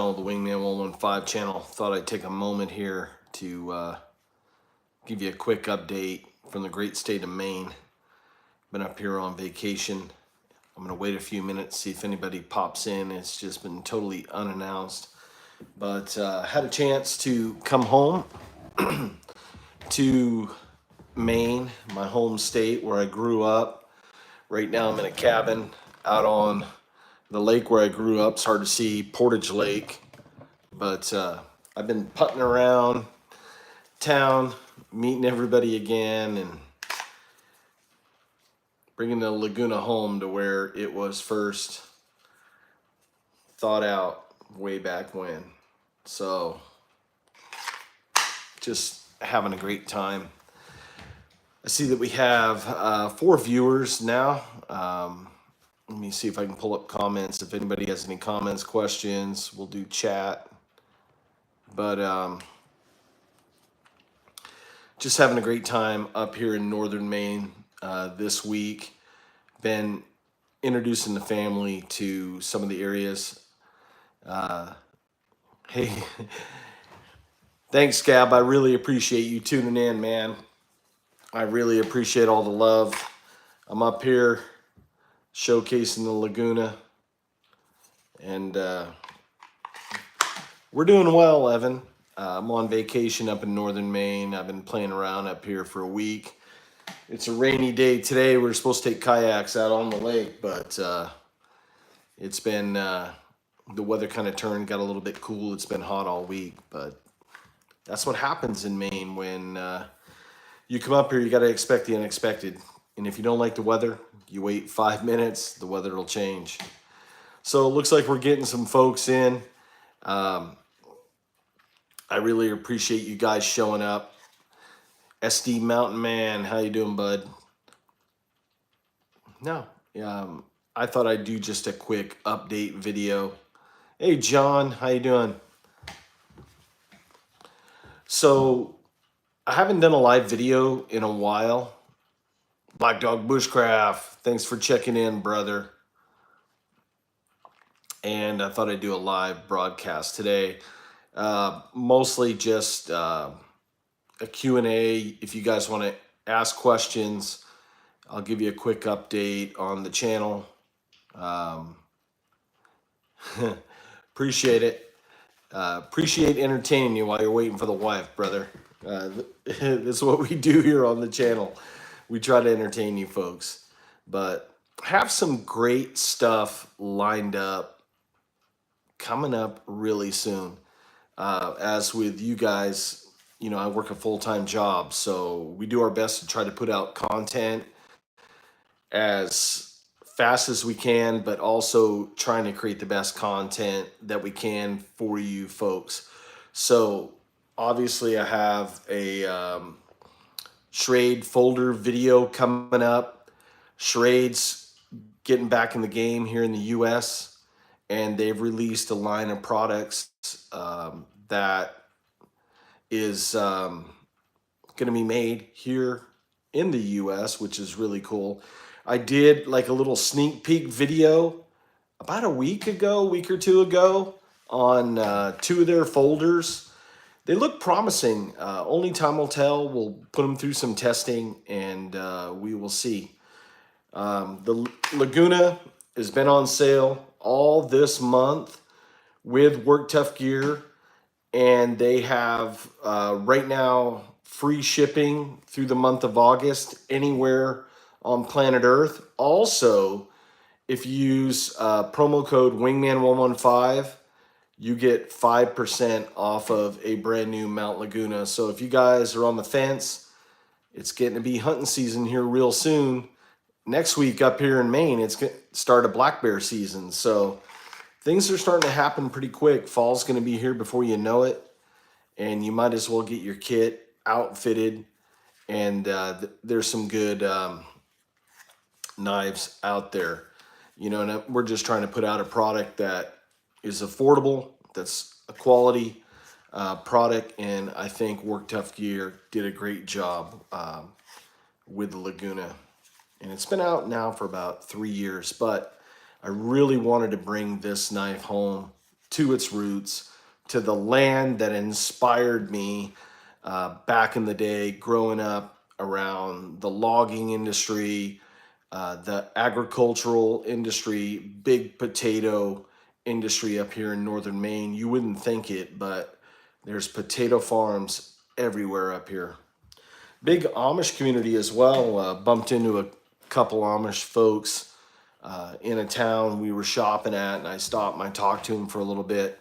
channel, the Wingman115 channel. Thought I'd take a moment here to give you a quick update from the great state of Maine. Been up here on vacation. I'm gonna wait a few minutes, see if anybody pops in. It's just been totally unannounced. But had a chance to come home to Maine, my home state where I grew up. Right now I'm in a cabin out on the lake where I grew up. It's hard to see Portage Lake, but I've been putting around town, meeting everybody again, and bringing the Laguna home to where it was first thought out way back when. So just having a great time. I see that we have 4 viewers now. Let me see if I can pull up comments. If anybody has any comments, questions, we'll do chat. But just having a great time up here in northern Maine this week. Been introducing the family to some of the areas. Hey, thanks, Gab. I really appreciate you tuning in, man. I really appreciate all the love. I'm up here showcasing the Laguna, and we're doing well, Evan. I'm on vacation up in northern Maine. I've been playing around up here for a week. It's a rainy day today. We're supposed to take kayaks out on the lake, but it's been, the weather kind of turned, got a little bit cool. It's been hot all week, but that's what happens in Maine when you come up here. You got to expect the unexpected. And if you don't like the weather, you wait 5 minutes, the weather will change. So it looks like we're getting some folks in. I really appreciate you guys showing up. SD Mountain Man, how you doing, bud? No, I thought I'd do just a quick update video. Hey, John, how you doing? So I haven't done a live video in a while. Black Dog Bushcraft, thanks for checking in, brother. And I thought I'd do a live broadcast today. Mostly just a Q&A. If you guys want to ask questions, I'll give you a quick update on the channel. Appreciate it. Appreciate entertaining you while you're waiting for the wife, brother. That's what we do here on the channel. We try to entertain you folks, but have some great stuff lined up coming up really soon. As with you guys, you know, I work a full-time job, so we do our best to try to put out content as fast as we can, but also trying to create the best content that we can for you folks. So obviously I have a Charade folder video coming up. Charade's getting back in the game here in the US, and they've released a line of products that is going to be made here in the US, which is really cool. I did like a little sneak peek video about a week or 2 ago on 2 of their folders. They look promising. Only time will tell. We'll put them through some testing, and we will see. The Laguna has been on sale all this month with Work Tough Gear, and they have right now free shipping through the month of August anywhere on planet Earth. Also, if you use promo code Wingman115, you get 5% off of a brand new Mount Laguna. So if you guys are on the fence, it's getting to be hunting season here real soon. Next week up here in Maine, it's going to start a black bear season. So things are starting to happen pretty quick. Fall's going to be here before you know it. And you might as well get your kit outfitted. And there's some good knives out there. You know, and we're just trying to put out a product that is affordable, that's a quality product, and I think Work Tough Gear did a great job with the Laguna. And it's been out now for about 3 years, but I really wanted to bring this knife home to its roots, to the land that inspired me back in the day, growing up around the logging industry, the agricultural industry, big potato industry up here in northern Maine. You wouldn't think it, but there's potato farms everywhere up here. Big Amish community as well. Bumped into a couple Amish folks in a town we were shopping at, and I stopped and I talked to him for a little bit.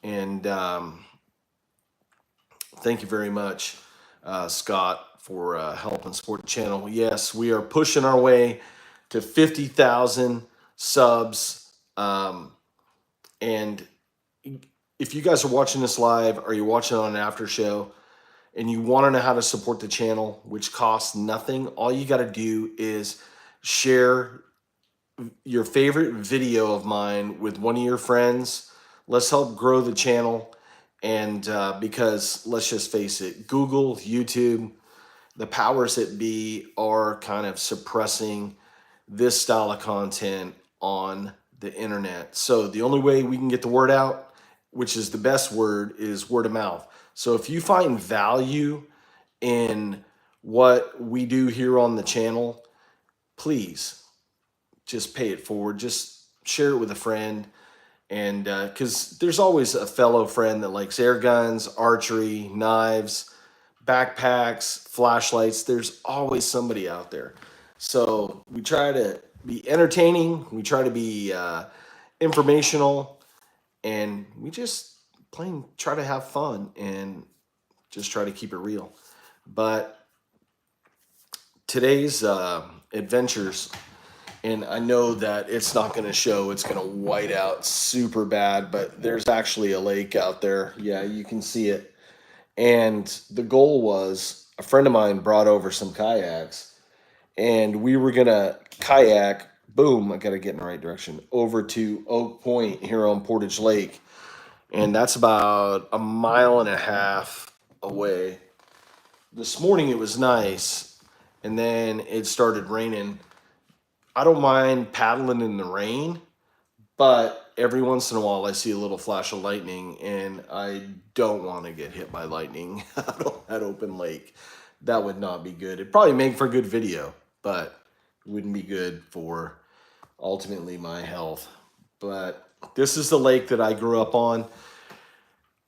And thank you very much, Scott, for helping support the channel. Yes, we are pushing our way to 50,000 subs. And if you guys are watching this live or you're watching on an after show and you want to know how to support the channel, which costs nothing, all you got to do is share your favorite video of mine with one of your friends. Let's help grow the channel. And because let's just face it, Google, YouTube, the powers that be are kind of suppressing this style of content on the internet. So the only way we can get the word out, which is the best word, is word of mouth. So if you find value in what we do here on the channel, please just pay it forward. Just share it with a friend. And because there's always a fellow friend that likes air guns, archery, knives, backpacks, flashlights. There's always somebody out there. So we try to be entertaining. We try to be informational. And we just plain try to have fun and just try to keep it real. But today's adventures, and I know that it's not going to show, it's going to white out super bad, but there's actually a lake out there. Yeah, you can see it. And the goal was, a friend of mine brought over some kayaks, and we were going to kayak, boom, I got to get in the right direction, over to Oak Point here on Portage Lake. And that's about a mile and a half away. This morning it was nice, and then it started raining. I don't mind paddling in the rain, but every once in a while I see a little flash of lightning, and I don't want to get hit by lightning out on that open lake. That would not be good. It'd probably make for a good video, but it wouldn't be good for ultimately my health. But this is the lake that I grew up on.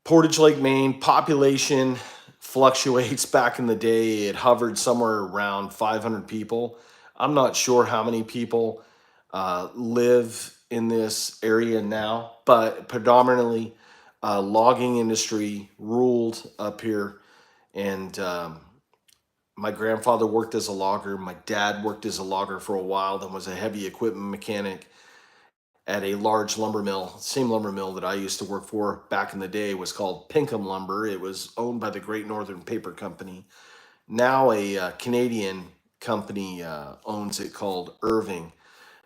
Portage Lake, Maine. Population fluctuates. Back in the day, it hovered somewhere around 500 people. I'm not sure how many people live in this area now, but predominantly logging industry ruled up here. And my grandfather worked as a logger. My dad worked as a logger for a while, then was a heavy equipment mechanic at a large lumber mill. Same lumber mill that I used to work for back in the day was called Pinkham Lumber. It was owned by the Great Northern Paper Company. Now a Canadian company owns it, called Irving.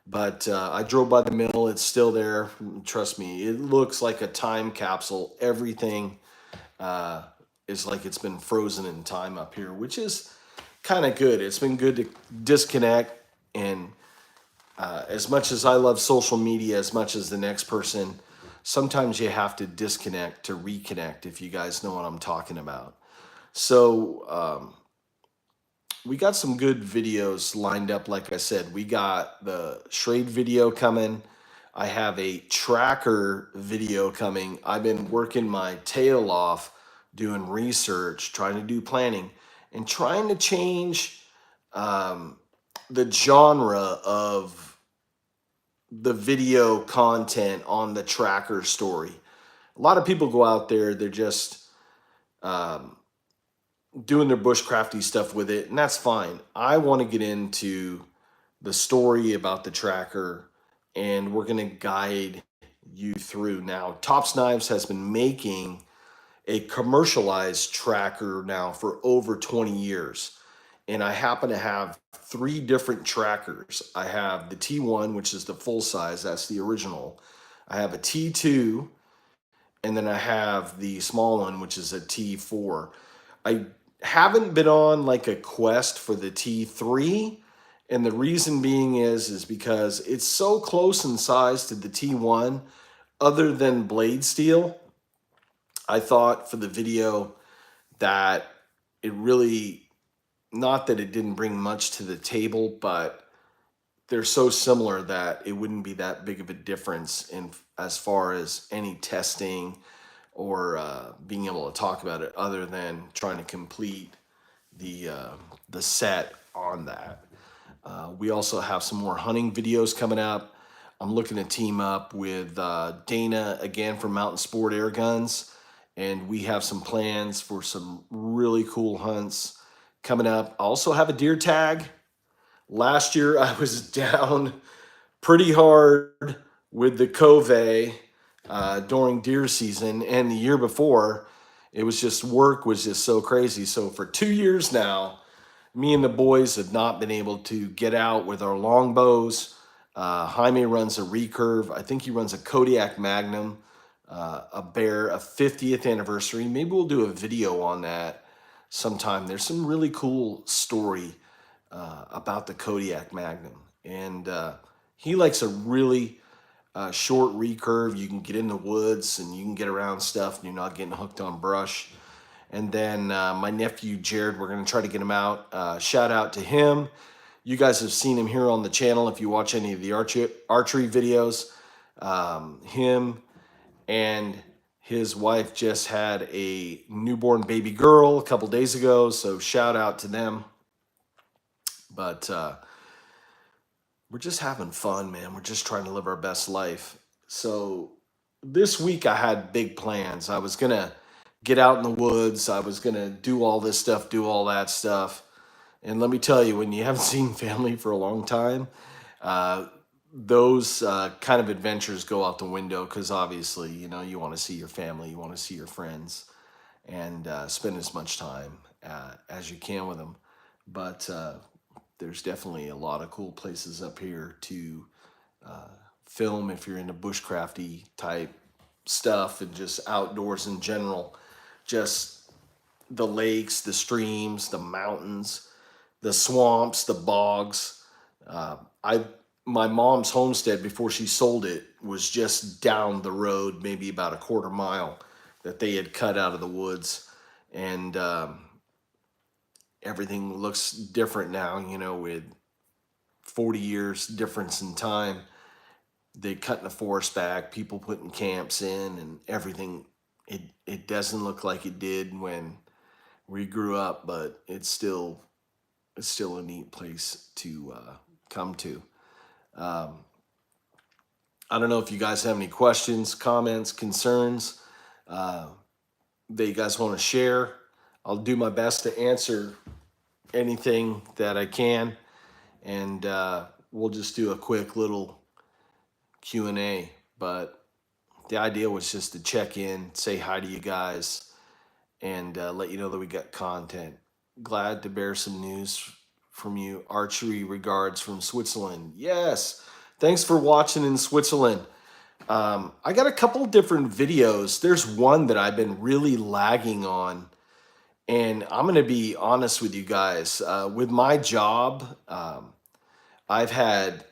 But I drove by the mill. It's still there. Trust me, it looks like a time capsule. Everything is like it's been frozen in time up here, which is kind of good. It's been good to disconnect. And as much as I love social media, as much as the next person, sometimes you have to disconnect to reconnect, if you guys know what I'm talking about. So we got some good videos lined up. Like I said, we got the Schrade video coming. I have a tracker video coming. I've been working my tail off doing research, trying to do planning, and trying to change the genre of the video content on the tracker story. A lot of people go out there, they're just doing their bushcrafty stuff with it, and that's fine. I want to get into the story about the tracker, and we're going to guide you through. Now, Tops Knives has been making a commercialized tracker now for over 20 years. And I happen to have 3 different trackers. I have the T1, which is the full size, that's the original. I have a T2, and then I have the small one, which is a T4. I haven't been on like a quest for the T3, and the reason being is because it's so close in size to the T1. Other than blade steel, I thought for the video that it really, not that it didn't bring much to the table, but they're so similar that it wouldn't be that big of a difference in as far as any testing or being able to talk about it, other than trying to complete the uh, the set on that. We also have some more hunting videos coming up. I'm looking to team up with Dana again from Mountain Sport Air Guns, and we have some plans for some really cool hunts coming up. I also have a deer tag. Last year I was down pretty hard with the cove during deer season, and the year before it was just work was just so crazy. So for 2 years now, me and the boys have not been able to get out with our longbows. Jaime runs a recurve. I think he runs a Kodiak Magnum, a bear, a 50th anniversary. Maybe we'll do a video on that sometime. There's some really cool story about the Kodiak Magnum. And he likes a really short recurve. You can get in the woods and you can get around stuff and you're not getting hooked on brush. And then my nephew Jared, we're going to try to get him out. Shout out to him. You guys have seen him here on the channel if you watch any of the archery videos. Him and his wife just had a newborn baby girl a couple days ago, so shout out to them. But we're just having fun, man. We're just trying to live our best life. So this week I had big plans. I was gonna get out in the woods. I was gonna do all this stuff, do all that stuff. And let me tell you, when you haven't seen family for a long time, uh, those kind of adventures go out the window because obviously, you know, you want to see your family, you want to see your friends, and spend as much time as you can with them. But there's definitely a lot of cool places up here to uh, film if you're into bushcrafty type stuff and just outdoors in general. Just the lakes, the streams, the mountains, the swamps, the bogs. I My mom's homestead before she sold it was just down the road, maybe about a quarter mile that they had cut out of the woods, and everything looks different now. You know, with 40 years difference in time, they cutting the forest back, people putting camps in, and everything. It doesn't look like it did when we grew up, but it's still a neat place to come to. Um, I don't know if you guys have any questions, comments, concerns uh, that you guys want to share. I'll do my best to answer anything that I can, and we'll just do a quick little Q&A. But the idea was just to check in, say hi to you guys, and let you know that we got content. Glad to bear some news from you. Archery regards from Switzerland. Yes. Thanks for watching in Switzerland. I got a couple different videos. There's one that I've been really lagging on. And I'm going to be honest with you guys. With my job, I've had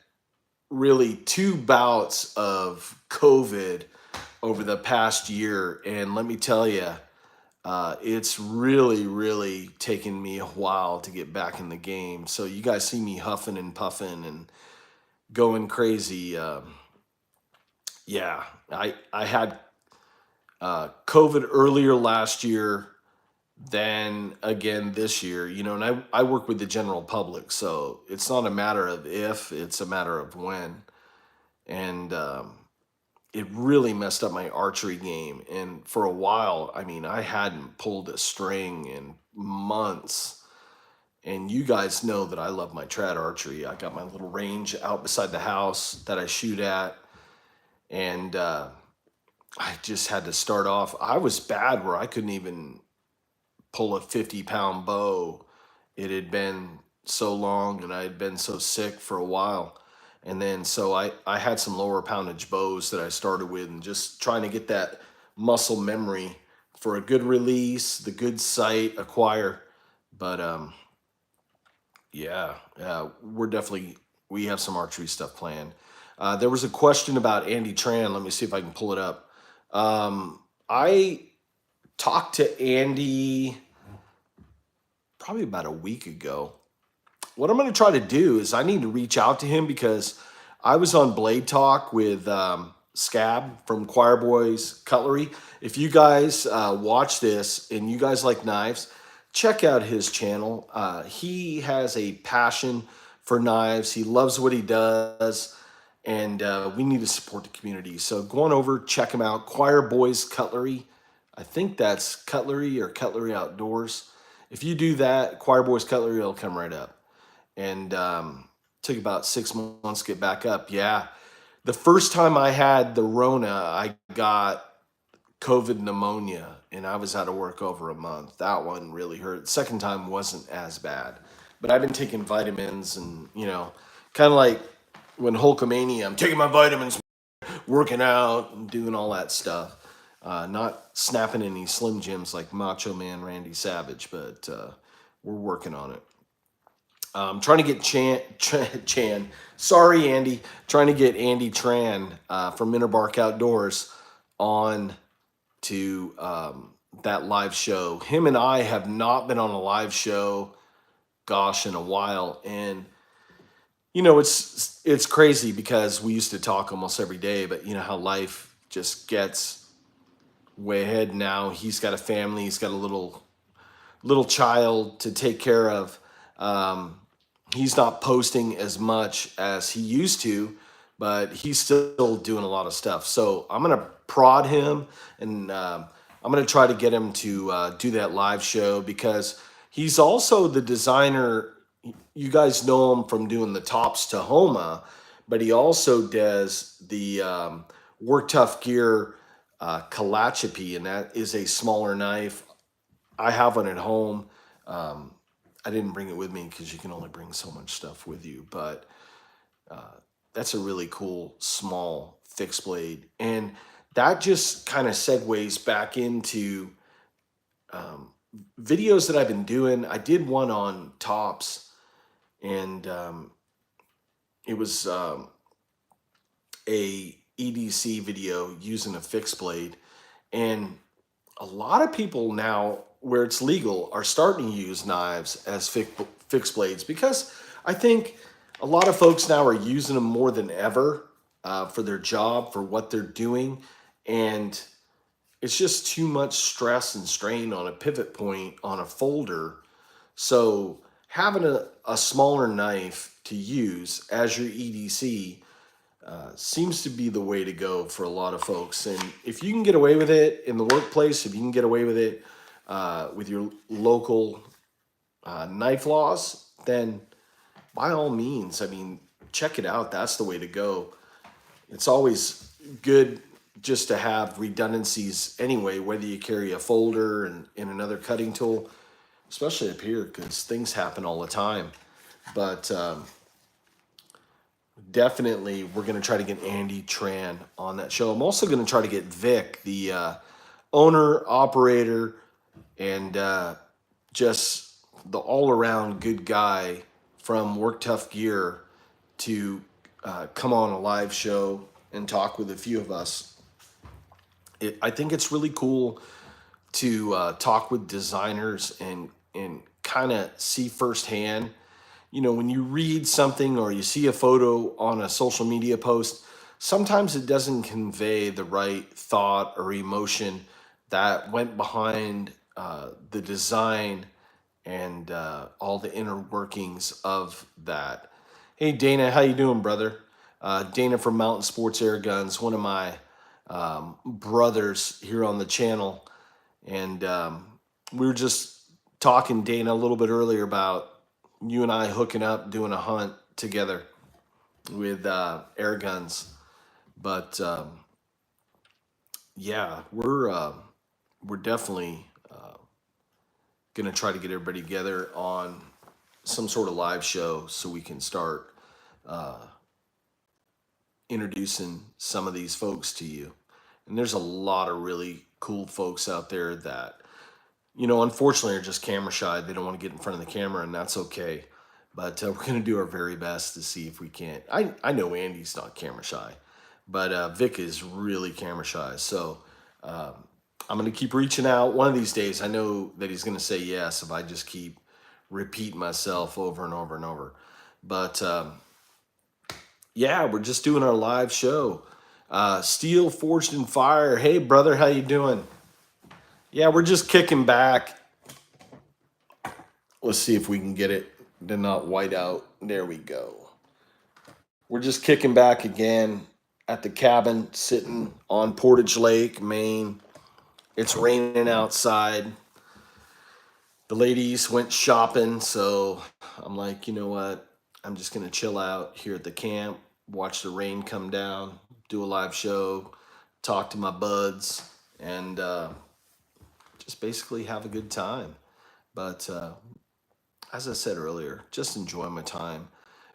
really two bouts of COVID over the past year. And let me tell you, it's really, really taken me a while to get back in the game. So you guys see me huffing and puffing and going crazy. Yeah, I had COVID earlier last year, then again this year. You know, and I work with the general public, so it's not a matter of if, it's a matter of when. And it really messed up my archery game. And for a while, I mean, I hadn't pulled a string in months. And you guys know that I love my trad archery. I got my little range out beside the house that I shoot at. And I just had to start off. I was bad where I couldn't even pull a 50-pound bow. It had been so long and I had been so sick for a while. And then so I had some lower poundage bows that I started with and just trying to get that muscle memory for a good release, the good sight, acquire. But yeah, we have some archery stuff planned. There was a question about Andy Tran. Let me see if I can pull it up. I talked to Andy probably about a week ago. What I'm going to try to do is I need to reach out to him because I was on Blade Talk with Scab from Choir Boys Cutlery. If you guys watch this and you guys like knives, check out his channel. He has a passion for knives. He loves what he does, and we need to support the community. So go on over, check him out. Choir Boys Cutlery. I think that's Cutlery or Cutlery Outdoors. If you do that, Choir Boys Cutlery, it'll come right up. And took about 6 months to get back up. Yeah. The first time I had the Rona, I got COVID pneumonia and I was out of work over a month. That one really hurt. Second time wasn't as bad. But I've been taking vitamins and, kind of like when Hulkamania, I'm taking my vitamins, working out and doing all that stuff. Not snapping any Slim Jims like Macho Man Randy Savage, but we're working on it. Trying to get Chan. Sorry, Andy. Trying to get Andy Tran from Interbark Outdoors on to that live show. Him and I have not been on a live show, gosh, in a while. And it's crazy because we used to talk almost every day, but you know how life just gets way ahead now. He's got a family. He's got a little child to take care of. He's not posting as much as he used to, but he's still doing a lot of stuff. So I'm going to prod him and I'm going to try to get him to do that live show because he's also the designer. You guys know him from doing the tops to Homa, but he also does the Work Tough Gear Calachipi, and that is a smaller knife. I have one at home. I didn't bring it with me because you can only bring so much stuff with you, but that's a really cool small fixed blade. And that just kind of segues back into videos that I've been doing. I did one on tops, and it was a EDC video using a fixed blade. And a lot of people now, where it's legal, are starting to use knives as fixed blades because I think a lot of folks now are using them more than ever for their job, for what they're doing. And it's just too much stress and strain on a pivot point on a folder. So having a smaller knife to use as your EDC seems to be the way to go for a lot of folks. And if you can get away with it in the workplace, if you can get away with it with your local knife laws, then by all means, I mean, check it out. That's the way to go. It's always good just to have redundancies anyway, whether you carry a folder and another cutting tool, especially up here, because things happen all the time. But definitely, we're going to try to get Andy Tran on that show. I'm also going to try to get Vic, the owner, operator, and just the all-around good guy from Work Tough Gear to come on a live show and talk with a few of us. I think it's really cool to talk with designers and kind of see firsthand. When you read something or you see a photo on a social media post, sometimes it doesn't convey the right thought or emotion that went behind the design and all the inner workings of that. Hey, Dana, how you doing, brother? Dana from Mountain Sports Air Guns, one of my brothers here on the channel. And we were just talking, Dana, a little bit earlier about you and I hooking up, doing a hunt together with air guns. But yeah, we're definitely going to try to get everybody together on some sort of live show so we can start introducing some of these folks to you. And there's a lot of really cool folks out there that, unfortunately are just camera shy. They don't want to get in front of the camera, and that's okay. But we're going to do our very best to see if we can't. I know Andy's not camera shy, but Vic is really camera shy. So um, I'm going to keep reaching out. One of these days, I know that he's going to say yes if I just keep repeating myself over and over and over. But yeah, we're just doing our live show. Steel Forged in Fire. Hey, brother, how you doing? Yeah, we're just kicking back. Let's see if we can get it to not white out. There we go. We're just kicking back again at the cabin, sitting on Portage Lake, Maine. It's raining outside. The ladies went shopping, so I'm like, you know what? I'm just gonna chill out here at the camp, watch the rain come down, do a live show, talk to my buds, and just basically have a good time. But as I said earlier, just enjoy my time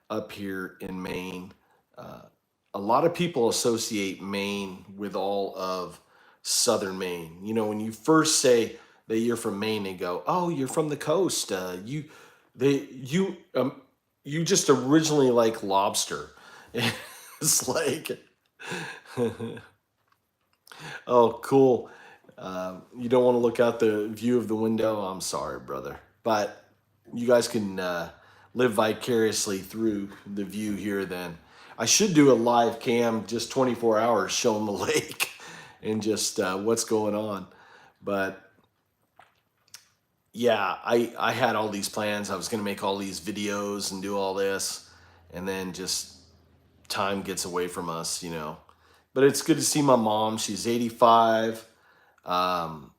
up here in Maine. Uh, a lot of people associate Maine with all of southern Maine. You know, when you first say that you're from Maine, they go, "Oh, you're from the coast. They, you just originally like lobster." It's like, oh, cool. You don't want to look out the view of the window. I'm sorry, brother, but you guys can live vicariously through the view here. Then I should do a live cam, just 24 hours, showing the lake and just what's going on. But yeah, I had all these plans. I was going to make all these videos and do all this, and then just time gets away from us, you know. But it's good to see my mom. She's 85. Um,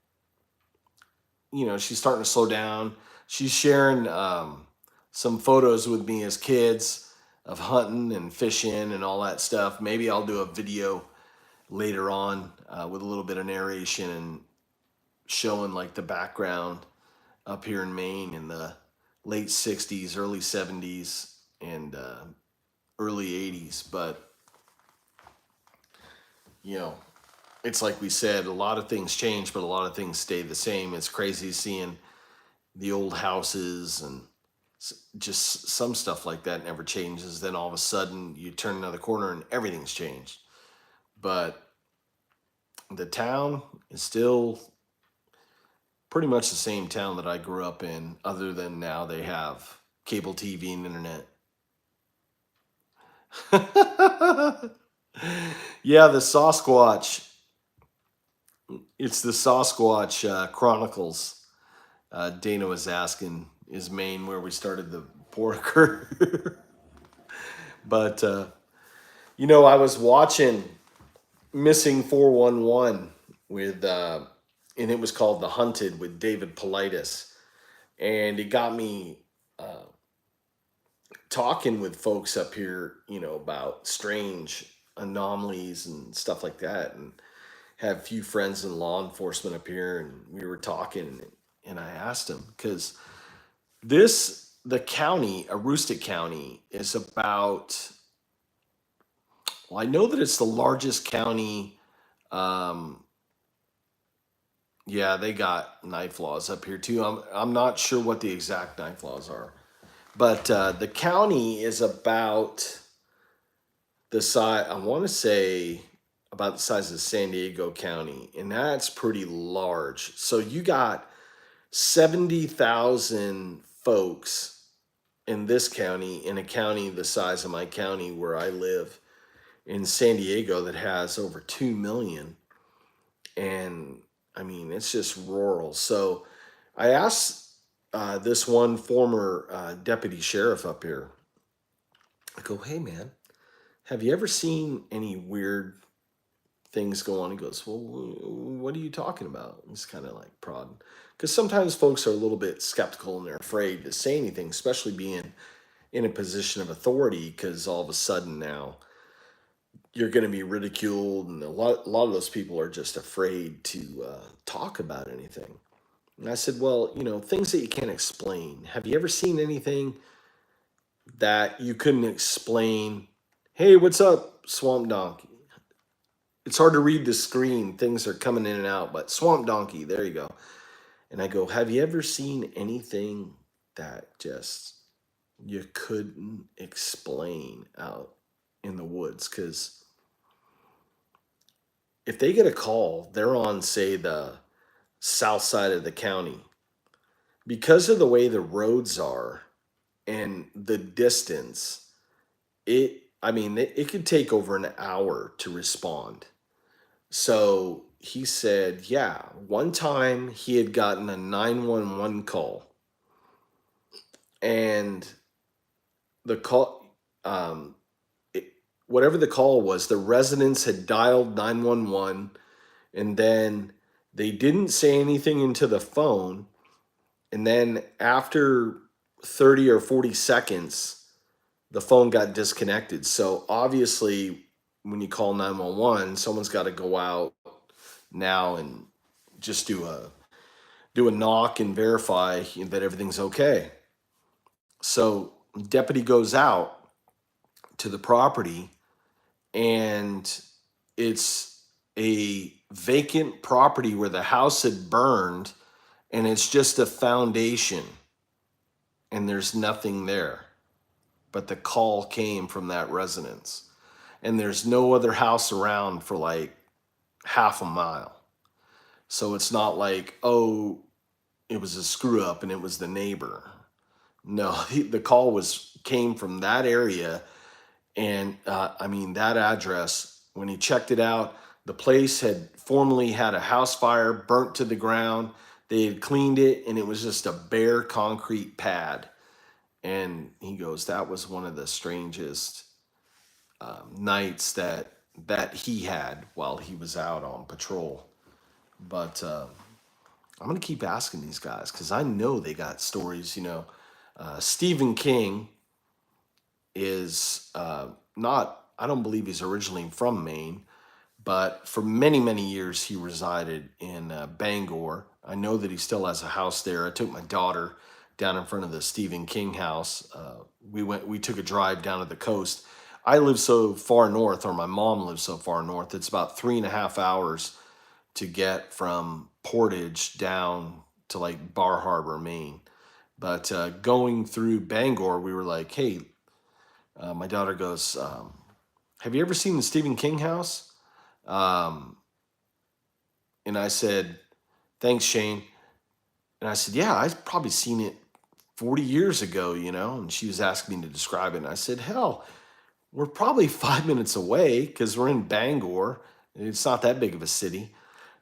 you know, she's starting to slow down. She's sharing some photos with me as kids of hunting and fishing and all that stuff. Maybe I'll do a video later on with a little bit of narration and showing like the background up here in Maine in the late 60s, early 70s, and early 80s. But, you know, it's like we said, a lot of things change, but a lot of things stay the same. It's crazy seeing the old houses and just some stuff like that never changes. Then all of a sudden you turn another corner and everything's changed. But the town is still pretty much the same town that I grew up in, other than now they have cable TV and internet. Yeah, the Sasquatch. It's the Sasquatch Chronicles. Dana was asking, is Maine where we started the porker? But you know, I was watching Missing 411 with, and it was called The Hunted with David Politis, and it got me talking with folks up here, you know, about strange anomalies and stuff like that, and have a few friends in law enforcement up here, and we were talking, and I asked him because the county, Aroostook County, is about. Well, I know that it's the largest county. Um, yeah, they got knife laws up here too. I'm not sure what the exact knife laws are, but the county is about the size. I want to say about the size of San Diego County, and that's pretty large. So you got 70,000 folks in this county, in a county the size of my county where I live in San Diego, that has over 2 million. And I mean, it's just rural. So I asked this one former deputy sheriff up here, I go, hey man, have you ever seen any weird things go on? He goes, well, what are you talking about? It's kind of like prodding. Because sometimes folks are a little bit skeptical and they're afraid to say anything, especially being in a position of authority, because all of a sudden now you're going to be ridiculed, and a lot of those people are just afraid to talk about anything. And I said, well, you know, things that you can't explain. Have you ever seen anything that you couldn't explain? Hey, what's up, Swamp Donkey? It's hard to read the screen. Things are coming in and out, but Swamp Donkey, there you go. And I go, have you ever seen anything that just you couldn't explain out in the woods. Because if they get a call, they're on, say, the south side of the county. Because of the way the roads are and the distance, I mean, it could take over an hour to respond. So he said, yeah, one time he had gotten a 911 call, and the call, um, it, whatever the call was, the residents had dialed 911, and then they didn't say anything into the phone. And then after 30 or 40 seconds, the phone got disconnected. So obviously, when you call 911, someone's got to go out now and just do a knock and verify that everything's okay. So deputy goes out to the property, and it's a vacant property where the house had burned, and it's just a foundation, and there's nothing there. But the call came from that residence, and there's no other house around for like half a mile. So it's not like, oh, it was a screw up and it was the neighbor. No, the call came from that area, and I mean that address. When he checked it out, the place had formerly had a house fire, burnt to the ground. They had cleaned it, and it was just a bare concrete pad. And he goes, that was one of the strangest nights that he had while he was out on patrol. But I'm gonna keep asking these guys because I know they got stories. Stephen King is not. I don't believe he's originally from Maine, but for many many years he resided in Bangor. I know that he still has a house there. I took my daughter down in front of the Stephen King house. We took a drive down to the coast. I live so far north, or my mom lives so far north. It's about 3.5 hours to get from Portage down to like Bar Harbor, Maine. But going through Bangor, we were like, hey, my daughter goes, have you ever seen the Stephen King house? Um, and I said, thanks, Shane. And I said, yeah, I've probably seen it 40 years ago, And she was asking me to describe it. And I said, hell, we're probably 5 minutes away because we're in Bangor. It's not that big of a city.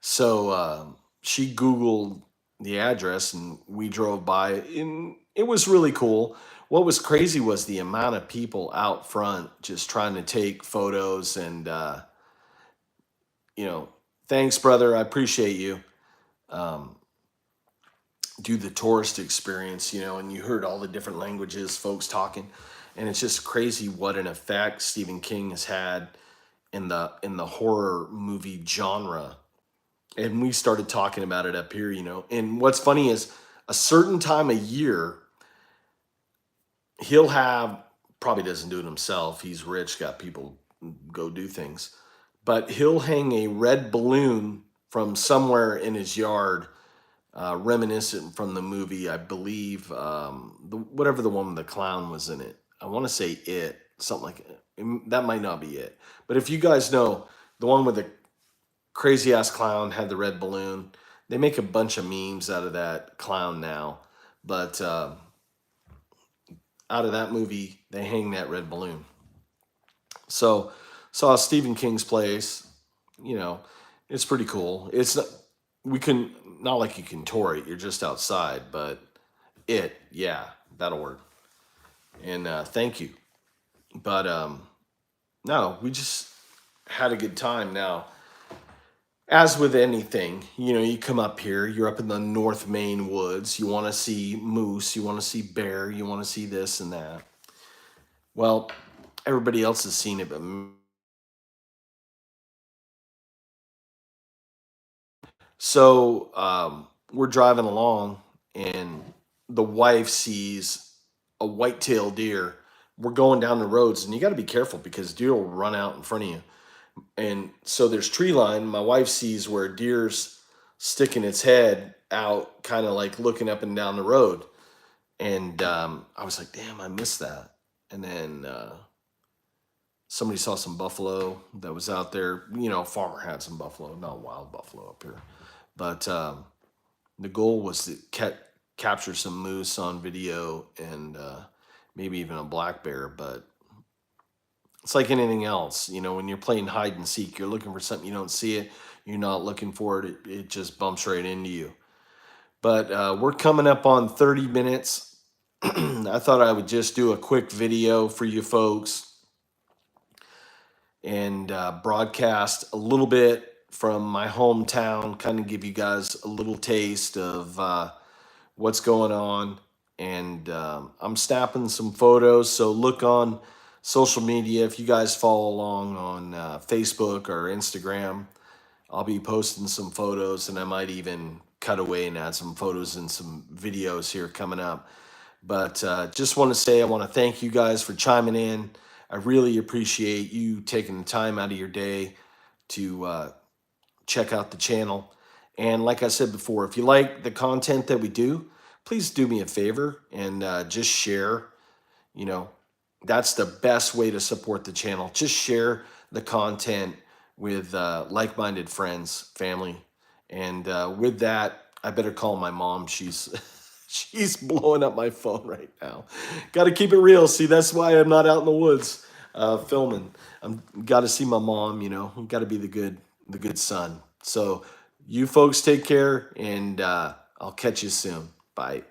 So she Googled the address, and we drove by, and it was really cool. What was crazy was the amount of people out front just trying to take photos, and, you know, thanks, brother. I appreciate you. Um, do the tourist experience, and you heard all the different languages, folks talking. And it's just crazy what an effect Stephen King has had in the horror movie genre. And we started talking about it up here. And what's funny is a certain time of year, he'll have, probably doesn't do it himself. He's rich, got people go do things. But he'll hang a red balloon from somewhere in his yard, reminiscent from the movie, I believe, whatever the one with the clown was in it. I want to say It, something like it. That might not be it. But if you guys know, the one with the crazy ass clown had the red balloon. They make a bunch of memes out of that clown now, but out of that movie, they hang that red balloon. So, saw Stephen King's place. You know, it's pretty cool. It's not, we can not like you can tour it. You're just outside, but yeah, that'll work. And thank you. But no, we just had a good time. Now, as with anything, you come up here, you're up in the North Maine woods, you want to see moose, you want to see bear, you want to see this and that. Well, everybody else has seen it, but so we're driving along, and the wife sees a white-tailed deer. We're going down the roads, and you got to be careful because deer will run out in front of you. And so there's tree line. My wife sees where a deer's sticking its head out, kind of like looking up and down the road. And I was like, damn, I missed that. And then somebody saw some buffalo that was out there. You know, a farmer had some buffalo, not wild buffalo up here. But the goal was to capture some moose on video and maybe even a black bear. But it's like anything else. You know, when you're playing hide and seek, you're looking for something, you don't see it, you're not looking for it, it just bumps right into you. But we're coming up on 30 minutes. I thought I would just do a quick video for you folks and broadcast a little bit from my hometown, kind of give you guys a little taste of what's going on. And I'm snapping some photos, so look on social media. If you guys follow along on Facebook or Instagram, I'll be posting some photos, and I might even cut away and add some photos and some videos here coming up. But just want to say, I want to thank you guys for chiming in. I really appreciate you taking the time out of your day to check out the channel. And like I said before, if you like the content that we do, please do me a favor and just share. You know, that's the best way to support the channel. Just share the content with like-minded friends, family. And with that, I better call my mom. She's she's blowing up my phone right now. Got to keep it real. See, that's why I'm not out in the woods filming. I'm got to see my mom. You know, got to be the good son. So you folks take care, and I'll catch you soon. Bye.